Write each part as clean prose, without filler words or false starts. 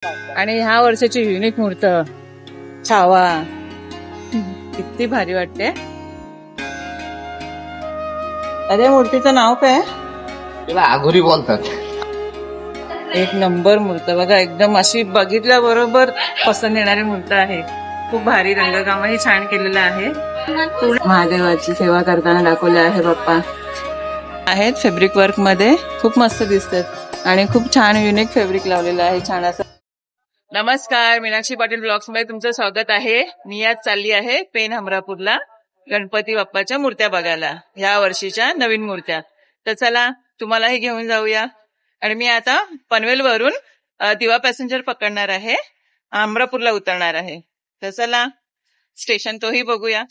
आणि ह्या वर्षाची युनिक मूर्त छावा किती भारी वाटते. अरे मूर्तीचं नाव काय? तिला आघोरी बोलतात. एक नंबर मूर्त बघा, एकदम अशी बघितल्याबरोबर पसंत येणारी मूर्त आहे. खूप भारी रंगकामही छान केलेलं आहे. महादेवाची सेवा करताना दाखवले आहे बाप्पा. आहेत फॅब्रिक वर्क मध्ये, खूप मस्त दिसतात आणि खूप छान युनिक फॅब्रिक लावलेलं आहे छान असं. नमस्कार, मीनाक्षी पाटील ब्लॉग्स मध्ये तुमचं स्वागत आहे. मी आज चालली आहे पेन हमरापूरला गणपती बाप्पाच्या मूर्त्या बघायला, ह्या वर्षीच्या नवीन मूर्त्या. तर चला तुम्हालाही घेऊन जाऊया. आणि मी आता पनवेलवरून दिवा पॅसेंजर पकडणार आहे, हमरापूरला उतरणार आहे. तर चला स्टेशन तोही बघूया.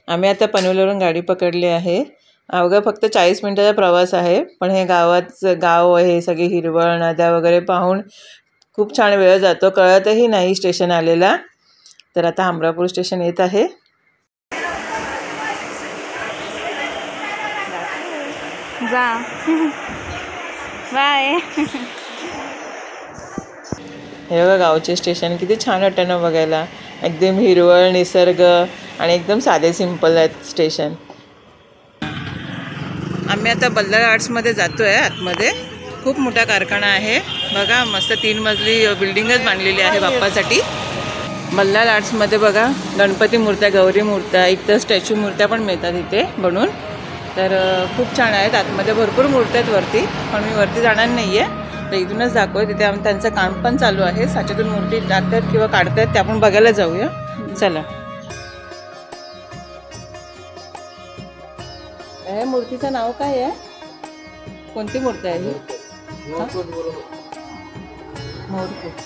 आम्ही आता पनवेलवरून गाडी पकडली आहे. अवघा फक्त 40 मिनिटाचा प्रवास आहे, पण हे गाव आहे, सगळी हिरवळ नद्या वगैरे पाहून खूप छान वेळ जातो, कळतही नाही स्टेशन आलेला. तर आता हमरापूर स्टेशन येत आहे. जा बाय. हे बघा गावचे स्टेशन किती छान वाटतं ना बघायला. एकदम हिरवळ, निसर्ग आणि एकदम साधे सिंपल आहेत स्टेशन. आम्ही आता बल्लाळ आर्ट्समध्ये जातोय. आतमध्ये खूप मोठा कारखाना आहे बघा, मस्त 3 मजली बिल्डिंगच बांधलेली आहे बाप्पासाठी. बल्लाळ आर्ट्समध्ये बघा गणपती मूर्त्या, गौरी मूर्त्या, एक तर स्टॅच्यू मूर्त्या पण मिळतात इथे बनून. तर खूप छान आहेत. आतमध्ये भरपूर मूर्त्या आहेत वरती, पण मी वरती जाणार नाही आहे, तर इथूनच दाखवू. तिथे त्यांचं काम पण चालू आहे, साच्यातून मूर्ती टाकतात किंवा काढतात, ते आपण बघायला जाऊया. चला. हे मूर्तीचं नाव काय आहे? कोणती मूर्ती आहे ही? मोरकूट.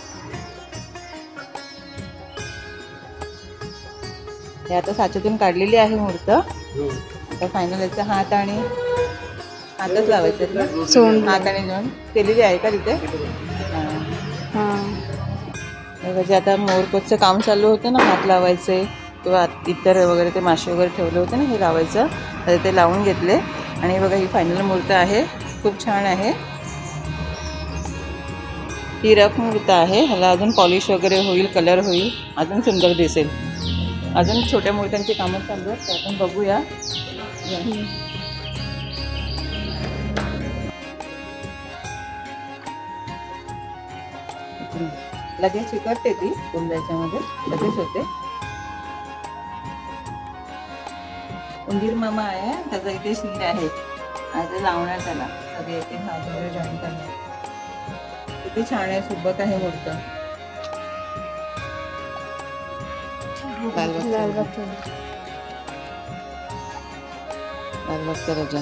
हे आता साच्यातून काढलेली आहे मूर्त. आता फायनल याचा हात आणि हातच लावायचं, हात आणि दोन केलेली आहे का तिथे? जे आता मोरकोटचं काम चालू होतं ना, हात लावायचे किंवा इतर वगैरे ते मासे वगैरे ठेवले होते ना, हे लावायचं. तर ते लावून घेतले. आणि बघा ही फायनल मूर्त आहे, खूप छान आहे. ही रफ मूर्त आहे, ह्याला अजून पॉलिश वगैरे होईल, कलर होईल, अजून सुंदर दिसेल. अजून छोट्या मूर्त्यांची कामं चालू आहेत, ते आपण बघूया. लगेच चिकटते ती कुंड्याच्यामध्ये, लगेच होते. उंदीर मामा आहे, त्याचा इथे शिर आहे, आता लावणार त्याला सगळे एक हात वगैरे जॉईन करणार. किती छान आहे, सुबक आहे मूर्त. लालबागचा राजा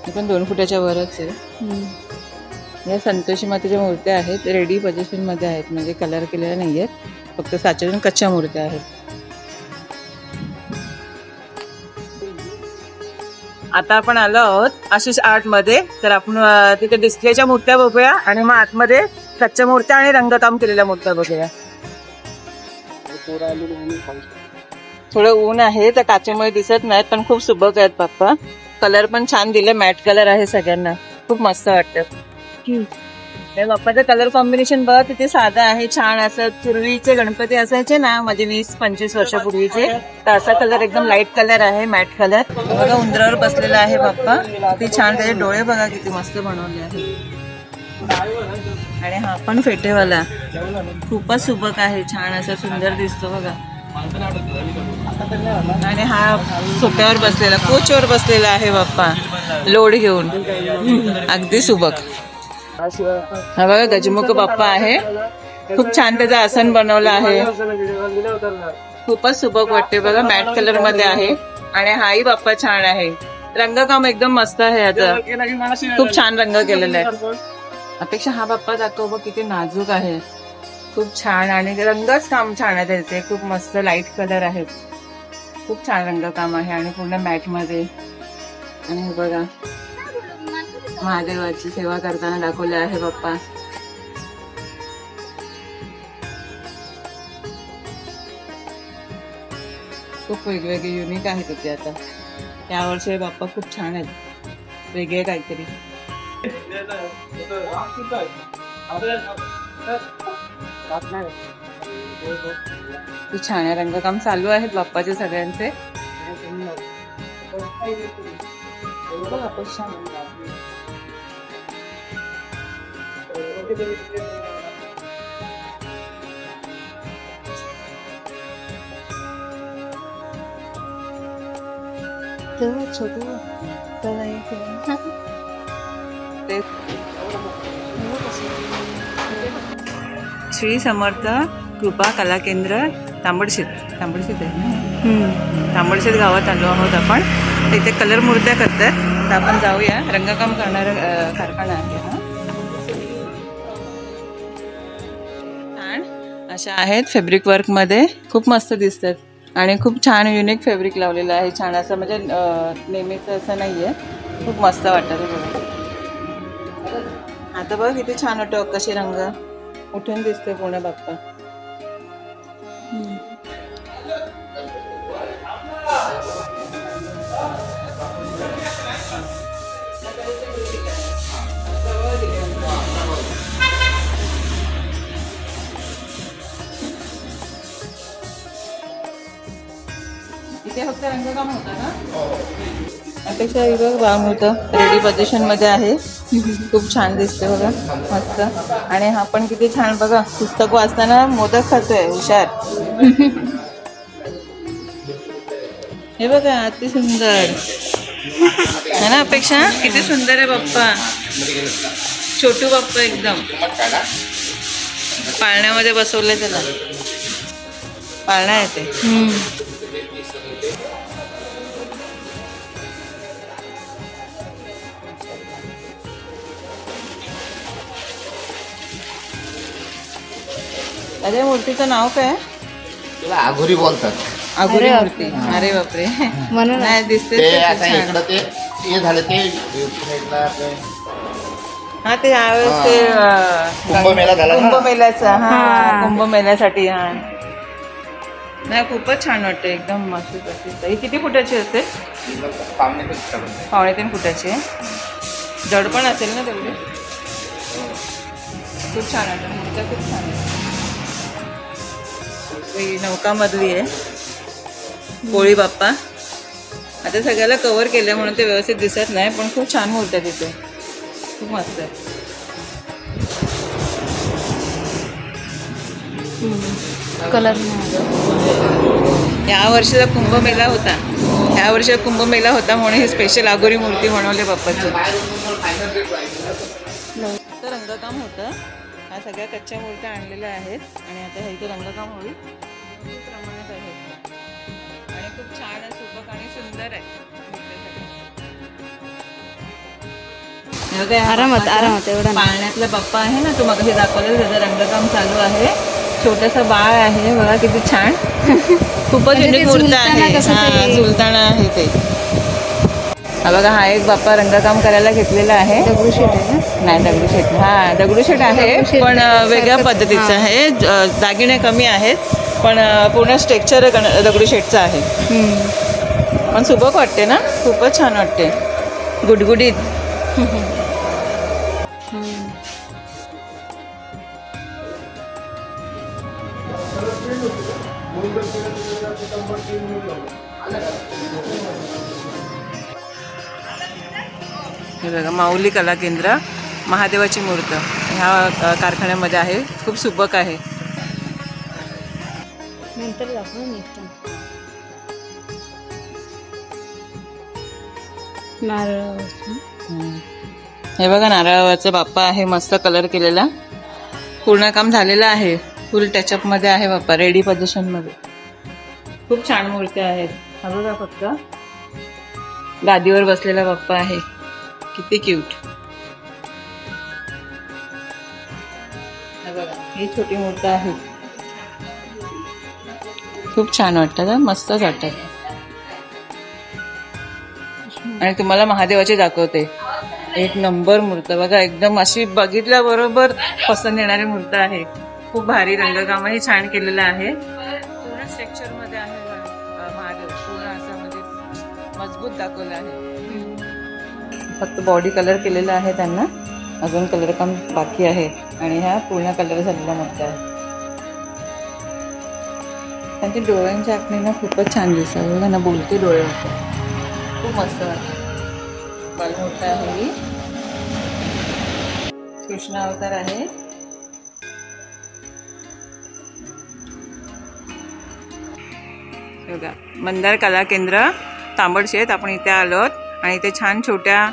ही पण 2 फुटाच्या वरच आहे. या संतोषी मातेच्या मूर्त्या आहेत, रेडी पोझिशन मध्ये आहेत, म्हणजे कलर केलेल्या नाही आहेत, फक्त साच्यातून कच्च्या मूर्त्या आहेत. आता आपण आलो आहोत आशिष आर्ट मध्ये. तर आपण तिथे डिस्प्लेच्या मूर्त्या बघूया आणि मग आतमध्ये कच्च्या मूर्त्या आणि रंगकाम केलेल्या मूर्त्या बघूया. थोडं ऊन आहे तर काचेमुळे दिसत नाहीत, पण खूप सुबक आहेत बाप्पा. कलर पण छान दिले, मॅट कलर आहे सगळ्यांना, खूप मस्त वाटतं. बाप्पाचं कलर कॉम्बिनेशन बघा किती साधा आहे, छान असं. पूर्वीचे गणपती असायचे ना, म्हणजे 20-25 वर्षापूर्वीचे, तर असा कलर एकदम लाईट कलर आहे, मॅट कलर. बघा उंदरावर बसलेला आहे बाप्पा, किती छान. त्याचे डोळे बघा किती मस्त बनवले आहेत. आणि हा पण फेटेवाला खूपच सुबक आहे, छान असा सुंदर दिसतो बघा. आणि हा सोप्यावर बसलेला, कोचवर बसलेला आहे बाप्पा, लोड घेऊन, अगदी सुबक. हा बघा गजमुख बाप्पा आहे, खूप छान त्याचं आसन बनवलं आहे, खूपच सुबक वाटते बघा, मॅट कलर मध्ये आहे. आणि हाही बाप्पा छान आहे, रंगकाम एकदम मस्त आहे, आता खूप छान रंग केलेला आहे. अपेक्षा हा बाप्पा दाखव बघ, किती नाजूक आहे, खूप छान. आणि रंगच काम छान आहे त्याचे, खूप मस्त लाईट कलर आहेत, खूप छान रंगकाम आहे आणि पूर्ण मॅट मध्ये. आणि हे बघा महादेवाची सेवा करताना दाखवले आहे बाप्पा. खूप वेगवेगळे युनिक आहेत तिथे. आता यावर्षी बाप्पा खूप छान आहेत, वेगळे काहीतरी. खूप छान आहे, रंगकाम चालू आहेत बाप्पाचे सगळ्यांचे. श्री समर्थ कृपा कला केंद्र तांबडशेत आहे ना. तांबडशेत गावात आलो आहोत आपण. इथे कलर मूर्त्या करतात, तर आपण जाऊया. रंगकाम करणारा कारखाना आहे हा. छान अशा आहेत फॅब्रिक वर्कमध्ये, खूप मस्त दिसतात आणि खूप छान युनिक फॅब्रिक लावलेलं आहे. छान असं म्हणजे नेहमीचं असं नाही आहे, खूप मस्त वाटतं बघा. आता बघ किती छान वाटतं, कसे रंग उठून दिसते पूर्ण बाप्पा. इथे फक्त रंगकाम होतं ना. अपेक्षा बघ बाळमूर्त रेडी पोझिशन मध्ये आहे, खूप छान दिसते बघा, मस्त. आणि हा पण किती छान बघा, पुस्तक वाचताना मोदक खातोय, हुशार. हे बघा अति सुंदर है ना अपेक्षा, किती सुंदर आहे बाप्पा. छोटू बाप्पा एकदम पाळण्यामध्ये बसवलंय, त्याला पाळणा येते. अरे मूर्तीचं नाव काय? तुला आघोरी बोलतात. आघोरी मूर्ती. अरे बापरे, म्हणून नाही दिसते. ते झालं ते हा, ते यावेळेस ते कुंभमेळा झाला, कुंभमेळ्याचा. हा, कुंभमेळ्यासाठी. हा नाही, खूपच छान वाटतं, एकदम मस्त प्रसिद्ध. ही किती फुटाची असते? 2.5 फुटाची आहे. जड पण असेल ना तेवढी. खूप छान वाटतं, मूर्त्या खूप छान आहे. नौकामधली आहे पोळी बाप्पा. आता सगळ्याला कव्हर केलं म्हणून ते व्यवस्थित दिसत नाही, पण खूप छान मूर्त्या तिथे, खूप मस्त आहे. कलर या वर्षीचा कुंभमेळा होता, म्हणून ही स्पेशल आगोरी मूर्ती बनवली बाप्पाची. तर रंगकाम होतं. ह्या सगळ्या कच्च्या मूर्त्या आणलेल्या आहेत आणि आता ह्या इथे रंगकाम होईल प्रमाणात आहेत आणि खूप छान सुबक आणि सुंदर आहे. आरामात एवढा पाळण्यातला बाप्पा आहे ना, तो मग हे दाखवलं, त्याचं रंगकाम चालू आहे. छोटंसं बाळ आहे बघा, किती छान. खूपच युनिक मूर्ती आहे. हा, सुलताना आहे ते. हा बघा, हा एक बाप्पा रंगकाम करायला घेतलेला आहे. दगडूशेठ आहे ना? नाही, दगडूशेठ. हा, दगडूशेठ आहे, पण वेगळ्या पद्धतीचं आहे. दागिने कमी आहेत, पण पूर्ण स्ट्रक्चर दगडूशेठचं आहे. पण सुबक वाटते ना, खूपच छान वाटते, गुडगुडीत. हे बघा, माऊली कला केंद्र, महादेवाची मूर्त ह्या कारखान्यामध्ये आहे. खूप सुबक आहे. नंतर हे बघा, नारळाचा बाप्पा आहे, मस्त कलर केलेला, पूर्ण काम झालेलं आहे. फुल टचअप मध्ये आहे बाप्पा, रेडी पोझिशन मध्ये. खूप छान मूर्त्या आहेत. हा बघा, फक्त गादीवर बसलेला बाप्पा आहे, किती क्यूट. बघा, ही छोटी मूर्ती आहे, खूप छान वाटतात, मस्तच वाटतात. आणि तुम्हाला महादेवाची दाखवते, एक नंबर मूर्त बघा, एकदम अशी बघितल्याबरोबर पसंत येणारी मूर्त आहे. खूप भारी रंगकामही छान केलेलं आहे. पूर्ण स्ट्रक्चर मध्ये आहे महादेव, पूर्ण असं म्हणजे मजबूत दाखवलं आहे. फक्त बॉडी कलर केलेला आहे त्यांना, अजून कलर काम बाकी आहे. आणि ह्या पूर्ण कलर झालेल्या मूर्त्या आहेत. त्यांची डोळ्यांची आखणी ना खूपच छान दिसतात बघा ना, बोलते डोळे होते, खूप मस्त वाटतं. बालमूर्ती आहे ही, कृष्ण अवतार आहे. बघा मंदार कला केंद्र तांबडशेत आपण इथे आलोत आणि इथे छान छोट्या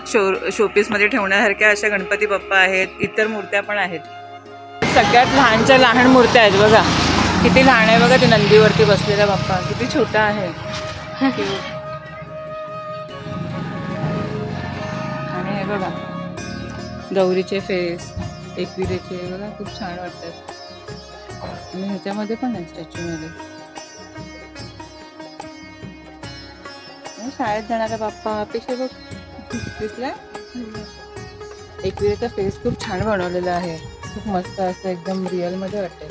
शोपीस मध्ये ठेवण्यासारख्या अशा गणपती बाप्पा आहेत. इतर मूर्त्या पण आहेत. सगळ्यात लहानच्या लहान मूर्त्या आहेत बघा, किती लहान आहे बघा. ते नंदीवरती बसलेला बाप्पा किती छोटा आहे. आणि हे बघा गौरीचे फेस, एकविरेचे बघा, खूप छान वाटतात. आणि ह्याच्यामध्ये पण आहे स्टॅच्यू मध्ये. शाळेत जाणारा बाप्पा अपेक्षा बघ दिसला. एकविरेचा फेस खूप छान बनवलेला आहे, खूप मस्त असं एकदम रिअल मध्ये वाटते.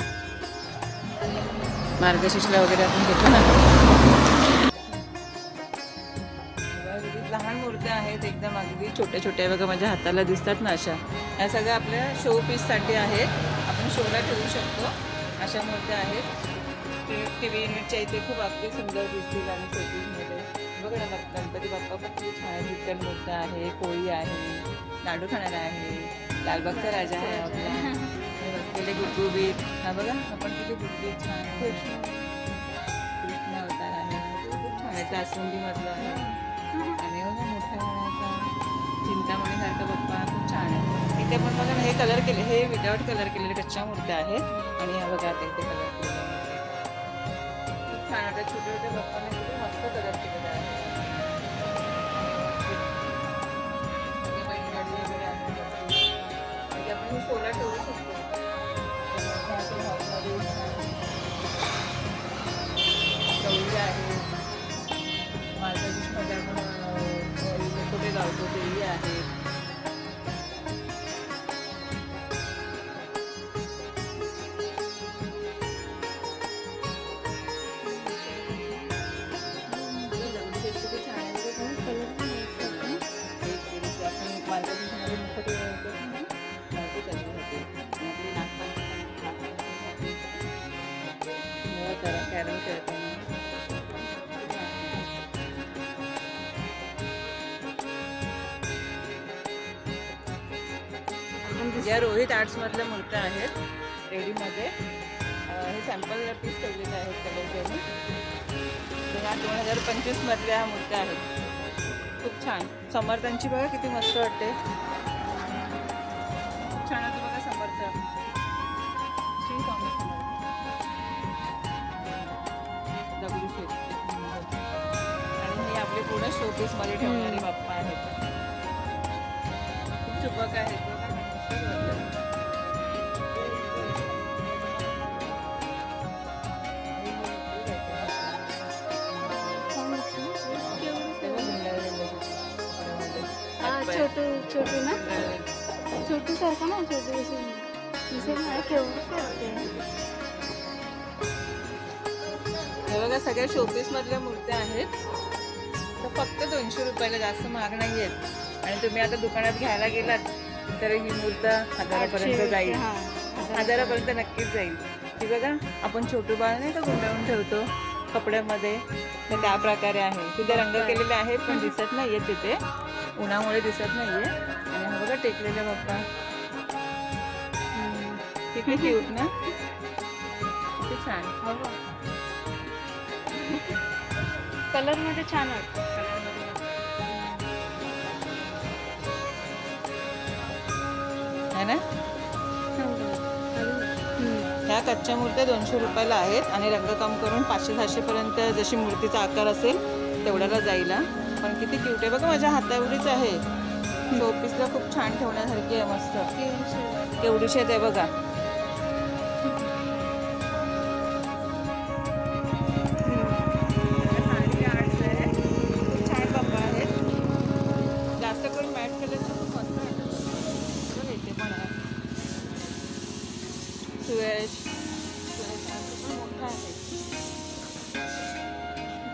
मार्गशीर्षला वगैरे आपण घेतो ना. लहान मूर्त्या आहेत एकदम, अगदी छोट्या छोट्या बघा माझ्या हाताला दिसतात ना अशा. या सगळ्या आपल्या शो पीस साठी आहेत, आपण शोला ठेवू शकतो अशा मूर्त्या आहेत. टीव्ही युनिटच्या इथे खूप अगदी सुंदर दिसतील. आणि शोपीसमध्ये बघा ना गणपती बाप्पा पण खूप छान विठ्ठल मूर्ती आहे, कोळी आहे, लाडू खाणारा आहे, लालबागचा राजा आहे आपला बसलेले गुबगुबीत. हा बघा आपण किती गुबगुबीत छान कृष्ण अवतार आहे, खूप छान आहे. जास्वंदी मधला आहे. आणि बघा मोठ्या होण्याचा चिंतामणीसारखा बाप्पा खूप छान आहे. इथे पण बघा हे कलर केले, हे विदाउट कलर केलेले कच्च्या मूर्त्या आहेत. आणि हा बघा इथे कलर केलेला खूप छान वाटतं. छोटे छोटे बाप्पाने खूप मस्त कलर केलेला आहे. आपण शोला ठेवू शकतो. गौरी आहे, मार्गशीर्षमध्ये आपण कुठे लावतो तेही आहे. या रोहित आर्ट्स मधल्या मूर्त्या आहेत रेडीमध्ये. हे सॅम्पल पीस ठेवलेले आहेत कलर करून. 2025 मधल्या ह्या मूर्त्या आहेत, खूप छान. समर्थांची बघा किती मस्त वाटते, खूप छान होतं बघा समर्थ. श्री स्वामी समर्थ दगडूशेठ. आणि हे आपले पूर्ण शोपीस मध्ये ठेवणारे बाप्पा आहेत, खूप चुपक आहेत बघा. छोटू ना, छोटू सारखा ना, छोटू हे बघा सगळ्या शोपीस मधल्या मूर्त्या आहेत. तर फक्त 200 रुपयाला, जास्त महाग नाही आहेत. आणि तुम्ही आता दुकानात घ्यायला गेलात तर ही मूर्त 1000पर्यंत जाईल. 1000पर्यंत नक्कीच जाईल. ती बघा आपण छोटू बाळ नाही का गुंडाळून ठेवतो कपड्यामध्ये, तर त्या प्रकारे आहे. तिथे रंग केलेले आहे पण दिसत नाहीये, तिथे उन्हामुळे दिसत नाहीये. आणि हा बघा टेकलेला बाप्पा किती क्यूट ना, किती छान. कलर मध्ये छान वाटतं. है ना. ह्या कच्च्या मूर्त्या 200 रुपयाला आहेत आणि रंगकाम करून 500-700 पर्यंत जशी मूर्तीचा आकार असेल तेवढ्याला जाईल. पण किती क्यूट आहे बघा, माझ्या हाताएवढीच आहे. शोपीसला खूप छान ठेवण्यासारखी आहे, मस्त केवढीशी आहे बघा. खूप छान बाप्पा आहेत, जास्त करून मॅट कलरचे खूप मस्त वाटतं. इथे पण आहे सुयश मोठा आहे.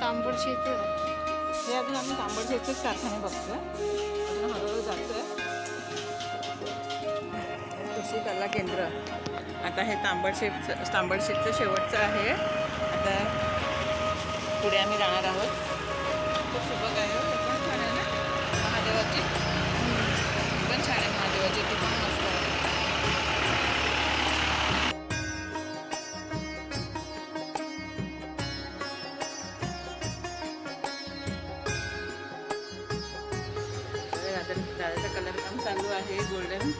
तांबडशेत हे अजून आम्ही तांबडशेतचेच कारखाने बघतोय, अजून हळूहळू जातोय. आदिवासी कला केंद्र. आता हे तांबडशेतचं शेवटचं आहे. आता पुढे आम्ही जाणार आहोत. खूप सुबक आहे. पण छान आहे ना महादेवाची, पण छान आहे महादेवाची, ती पण मस्त आहे. दादाचं कलर काम चालू आहे. गोल्डन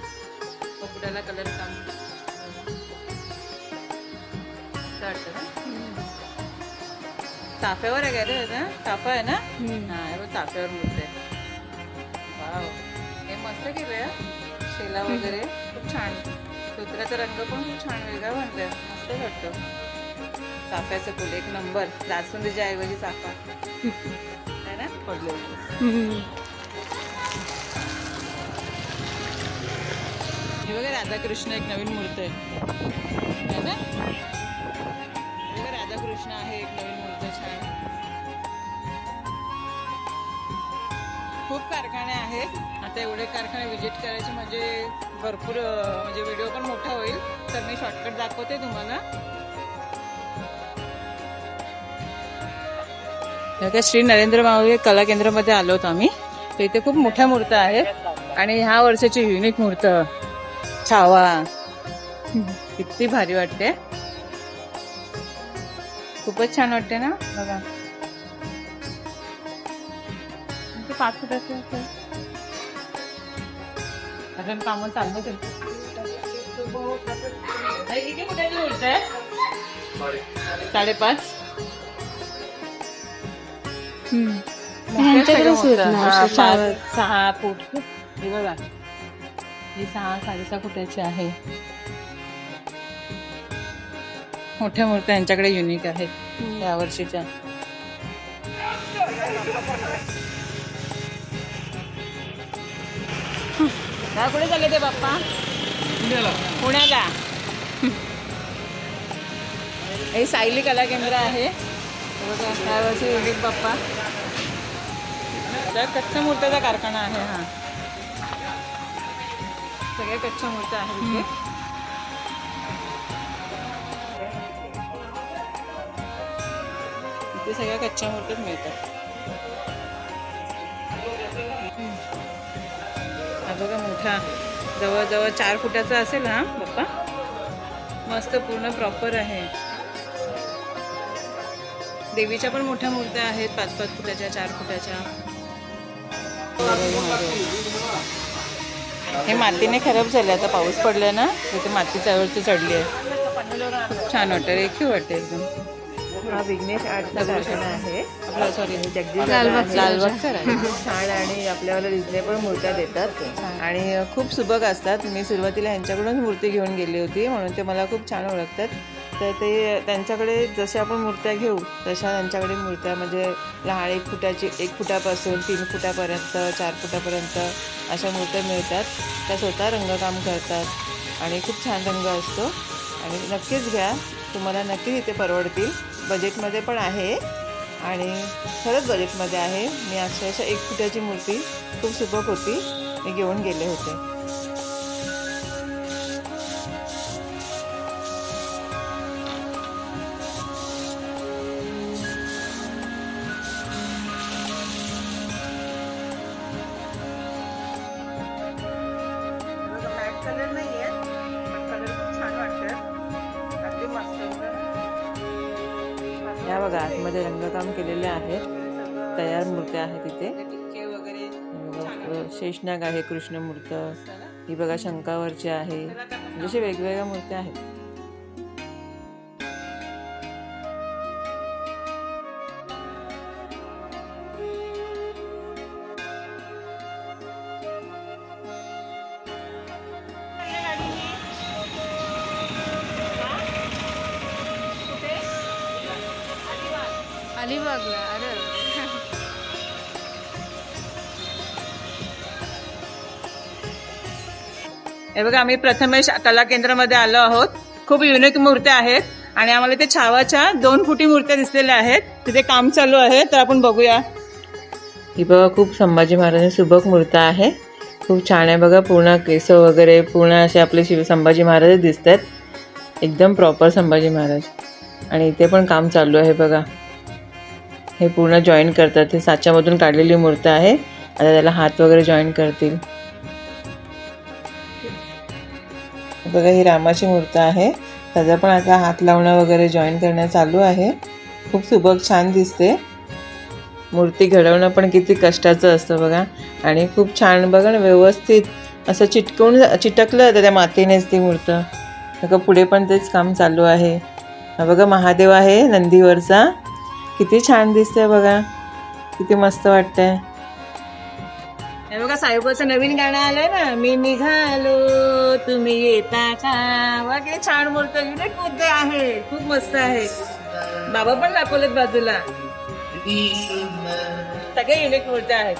कपड्याला कलर काम वाटतं ना. ताफ्यावर आहे काय रे दादा? ताफा आहे ना. हा हे ताफ्यावर मूर्ती आहे. वाव, हे मस्त केलंय. शेला वगैरे खूप छान. धोत्राचा रंग पण खूप छान वेगळा बनतोय. मस्त वाटतं. चाफ्याचं फुल एक नंबर. जास्वंदीच्या ऐवजी चाफा आहे ना पडले. हे बघा राधाकृष्ण एक नवीन मूर्ती आहे ना. हे बघा राधाकृष्ण आहे एक नवीन मूर्ती. छान. खूप कारखाने आहेत. आता एवढे कारखाने व्हिजिट करायचे म्हणजे भरपूर, म्हणजे व्हिडिओ पण मोठा होईल, तर मी शॉर्टकट दाखवते तुम्हाला. श्री नरेंद्र माऊली कला केंद्रामध्ये आलो होतो आम्ही. तर इथे खूप मोठ्या मूर्त्या आहेत आणि ह्या वर्षाची युनिक मूर्त छावा किती भारी वाटते. खूपच छान वाटते ना. बघा 5 फुटाचे अजून काम चालू. किती फुटाची मूर्ती आहे? 5.5. ह्यांच्याकडे 6 फूट. हे बघा ही 6-6.5 फुटाची आहे. मोठ्या मूर्त्या यांच्याकडे युनिक आहेत या वर्षीच्या. कुठे चालले ते बाप्पा? पुण्याला. हे सायली कला केंद्र आहे. या वर्षी युनिक बाप्पा. कच्च्या मूर्त्याचा कारखाना आहे हा. सगळ्या कच्च्या मूर्त्या आहेत इथे. इथे सगळ्या कच्च्या मूर्त्याच मिळतात. हा बघा मोठा, जवळजवळ 4 फुटाचा असेल हा बाप्पा. मस्त पूर्ण प्रॉपर आहे. देवीच्या पण मोठ्या मूर्त्या आहेत 5-5 फुटाच्या, 4 फुटाच्या. हे मातीने खराब झाले. आता पाऊस पडलाय ना, तिथे माती त्यावरती चढली आहे. खूप छान वाटतं. रेखीव वाटते एकदम. हा विघ्नेश आर्टचा कारखाना आहे आपला. सॉरी जगदीश लालबागचा आहे. छान आणि आपल्याला रिजनेबल मूर्त्या देतात आणि खूप सुबक असतात. मी सुरुवातीला ह्यांच्याकडूनच मूर्ती घेऊन गेली होती, म्हणून ते मला खूप छान ओळखतात. तर ते त्यांच्याकडे जशा आपण मूर्त्या घेऊ तशा त्यांच्याकडे मूर्त्या म्हणजे लहान 1 फुटाची, 1 फुटापासून 3 फुटापर्यंत, 4 फुटापर्यंत अशा मूर्त्या मिळतात. त्या स्वतः रंगकाम करतात आणि खूप छान रंग असतो. आणि नक्कीच घ्या, तुम्हाला नक्कीच इथे परवडतील. बजेटमध्ये पण आहे आणि खरंच बजेटमध्ये आहे. मी अक्षरशः 1 फुटाची मूर्ती खूप सुबक होती, मी घेऊन गेले होते. कलर नाही आहे पण कलर खूप छान वाटतं. अगदी मस्त. या बघा आतमध्ये रंगकाम केलेले आहेत. तयार मूर्त्या आहेत इथे. शेषनाग आहे, कृष्णमूर्त. ही बघा शंकावरची आहे. जसे वेगवेगळ्या मूर्त्या आहेत. अलिबागला. अरे हे बघा आम्ही प्रथमेश कला केंद्रामध्ये आलो आहोत. खूप युनिक मूर्त्या आहेत आणि आम्हाला इथे छावाच्या 2 फुटी मूर्त्या दिसलेल्या आहेत. तिथे काम चालू आहे, तर आपण बघूया. ही बघा खूप संभाजी महाराजांची सुबक मूर्ती आहे. खूप छान आहे बघा. पूर्ण केस वगैरे पूर्ण असे आपले संभाजी महाराज दिसत आहेत, एकदम प्रॉपर संभाजी महाराज. आणि इथे पण काम चालू आहे बघा. हे पूर्ण जॉईन करतात. हे साच्यामधून काढलेली मूर्त आहे. आता त्याला हात वगैरे जॉईन करतील बघा. ही रामाची मूर्त आहे, त्याचा पण आता हात लावणं वगैरे जॉईन करणं चालू आहे. खूप सुबक छान दिसते. मूर्ती घडवणं पण किती कष्टाचं असतं बघा. आणि खूप छान बघा ना, व्यवस्थित असं चिटकलं तर त्या मातीनेच ती मूर्त बघा. पुढे पण तेच काम चालू आहे. हा बघा महादेव आहे नंदीवरचा, किती छान दिसतंय बघा, किती मस्त वाटतंय. हे बघा साईबाबाचं नवीन गाणं आलंय ना, मी निघालो तुम्ही येता का. बघा किती छान मूर्त, युनिक मूर्त आहे, खूप मस्त आहे. बाबा पण दाखवलेत बाजूला, सगळे युनिक मूर्त आहेत.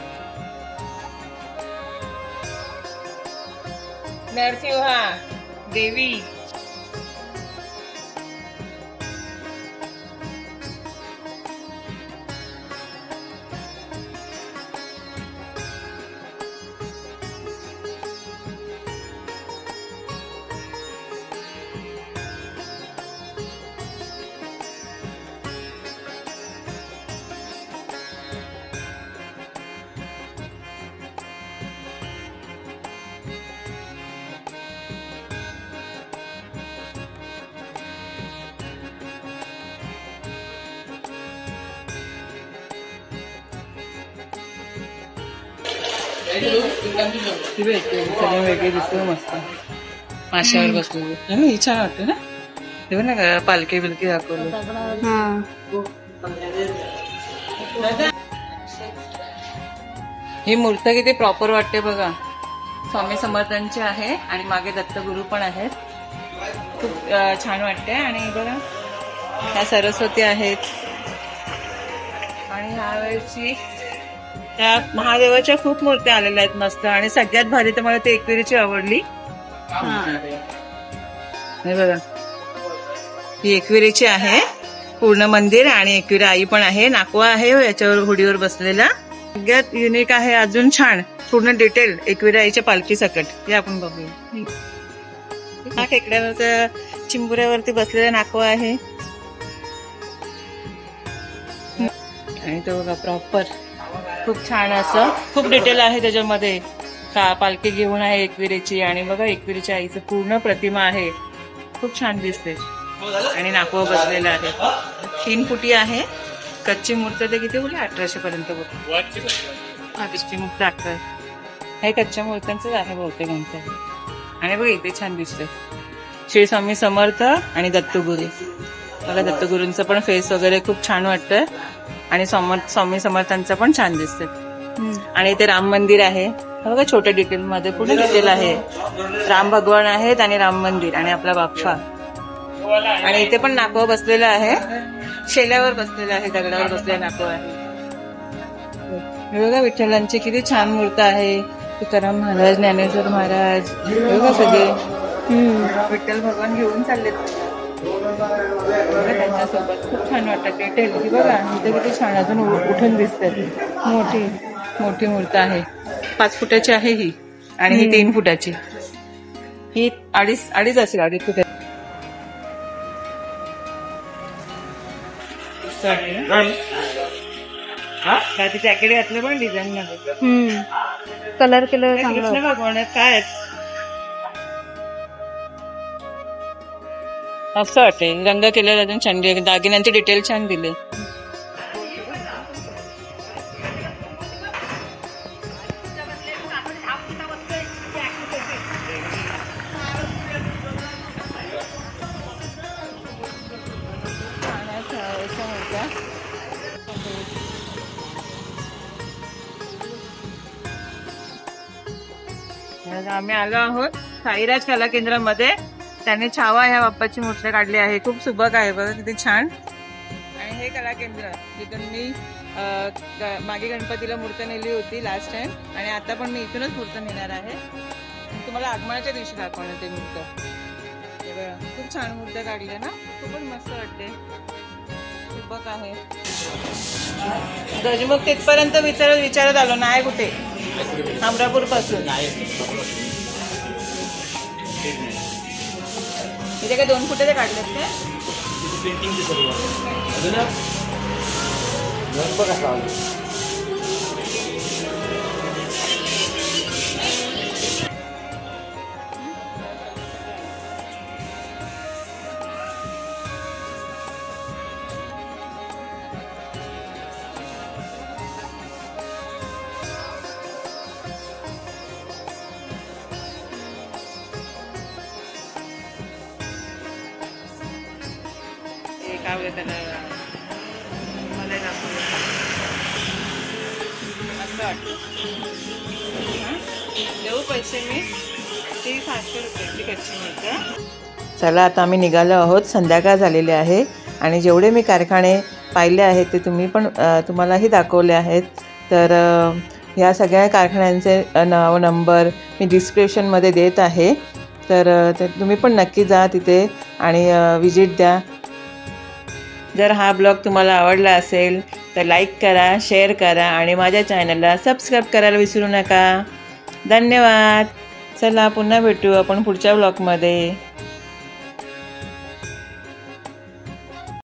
नरसिंहा देवी, सगळं वेगळे दिसतो मस्त. माशावर बसलेली ही छान वाटते ना. ते ना पालखी बिलकी दाखवली. ही मूर्त किती प्रॉपर वाटते बघा. स्वामी समर्थांची आहे आणि मागे दत्तगुरू पण आहेत. खूप छान वाटते. आणि बघा ह्या सरस्वती आहेत. आणि ह्या वेळेची त्या महादेवाच्या खूप मूर्त्या आलेल्या आहेत मस्त. आणि सगळ्यात भारी तर मला ते एकविरीची आवडली. हे बघा ही एकविरीची आहे पूर्ण मंदिर. आणि एकविरा आई पण आहे, नाकवा आहे याच्यावर होडीवर बसलेला. सगळ्यात युनिक आहे, अजून छान पूर्ण डिटेल एकविरा आईच्या पालखी सकट. हे आपण बघूया. हा खेकड्यावरच्या चिंबुऱ्यावरती बसलेला नाकवा आहे. आणि तो बघा प्रॉपर खूप छान असं खूप डिटेल आहे त्याच्यामध्ये. पालखी घेऊन आहे एकविरेची. आणि बघा एकविरेच्या आईचं पूर्ण प्रतिमा आहे, खूप छान दिसते. आणि नाकवा बसलेला आहे. 3 फुटी आहे. कच्ची मूर्त ते किती बोलली 1800 पर्यंत बोलतो. कच्ची मूर्त 1800. हे कच्च्या मूर्त्यांचंच आहे बहुतेकांचं. आणि बघा इथे छान दिसतंय श्री स्वामी समर्थ आणि दत्तगुरू. बघा दत्तगुरूंचं पण फेस वगैरे खूप छान वाटतंय. आणि स्वामी समर्थांचं पण छान दिसतंय. आणि इथे राम मंदिर आहे बघा, छोट्या डिटेल मध्ये पूर्ण डिटेल आहे. राम भगवान आहेत आणि राम मंदिर आणि आपला बाप्पा. आणि इथे पण नाकवा बसलेला आहे, शेल्यावर बसलेला आहे, दगडावर बसलेला नाकवा आहे. बघा विठ्ठलांची किती छान मूर्त आहे. तुकाराम महाराज, ज्ञानेश्वर महाराज बघा सगळे विठ्ठल भगवान घेऊन चाललेत बघा त्यांच्यासोबत. खूप छान वाटतं डिटेल की बघा इथे किती छान अजून उठून दिसतात. मोठी मोठी मूर्त आहे. 5 फुटाची आहे ही. आणि ही 3 फुटाची. ही अडीच असेल, 2.5 फुट. ती जॅकेट घातलं पण डिझाईन मध्ये कलर केलं कृष्ण भगवान काय असं वाटेल. रंग केलेला अजून छान, दागिन्यांचे डिटेल छान दिले. आम्ही आलो आहोत साईराज कला केंद्रामध्ये. त्याने छावा ह्या बाप्पाची मूर्ती काढली आहे. खूप सुबक आहे बघा किती छान. आणि हे कला केंद्र जिथून मी मागे गणपतीला मूर्त नेली होती लास्ट टाइम. आणि आता पण मी इथूनच मूर्त नेणार आहे. तुम्हाला आगमनाच्या दिवशी दाखवणार ते मूर्त. हे बघा खूप छान मूर्त काढली ना, खूपच मस्त वाटते. सुबक आहे. गजमुख तिथपर्यंत विचारत आलो नाही कुठे, अमरापूर पासून. इथे काय 2 फुटाचे काढलेत ते पेंटिंगचे सर्व अजून घर बघा लावलं. काय बोलत त्याला मला दाखवलं असं वाटतं. देऊ पैसे मी, ती 700 रुपयाची कच्ची मिळते. चला आता आम्ही निघालो आहोत. संध्याकाळ झालेली आहे आणि जेवढे मी कारखाने पाहिले आहेत ते तुम्हालाही दाखवले आहेत. तर ह्या सगळ्या कारखान्यांचे नंबर मी डिस्क्रिप्शनमध्ये देत आहे. तर तुम्ही पण नक्की जा तिथे आणि विजिट द्या. जर हा ब्लॉग तुम्हाला आवडला असेल तर लाईक करा, शेअर करा आणि माझ्या चॅनलला सबस्क्राईब करायला विसरू नका. धन्यवाद. चला पुन्हा भेटू आपण पुढच्या ब्लॉगमध्ये.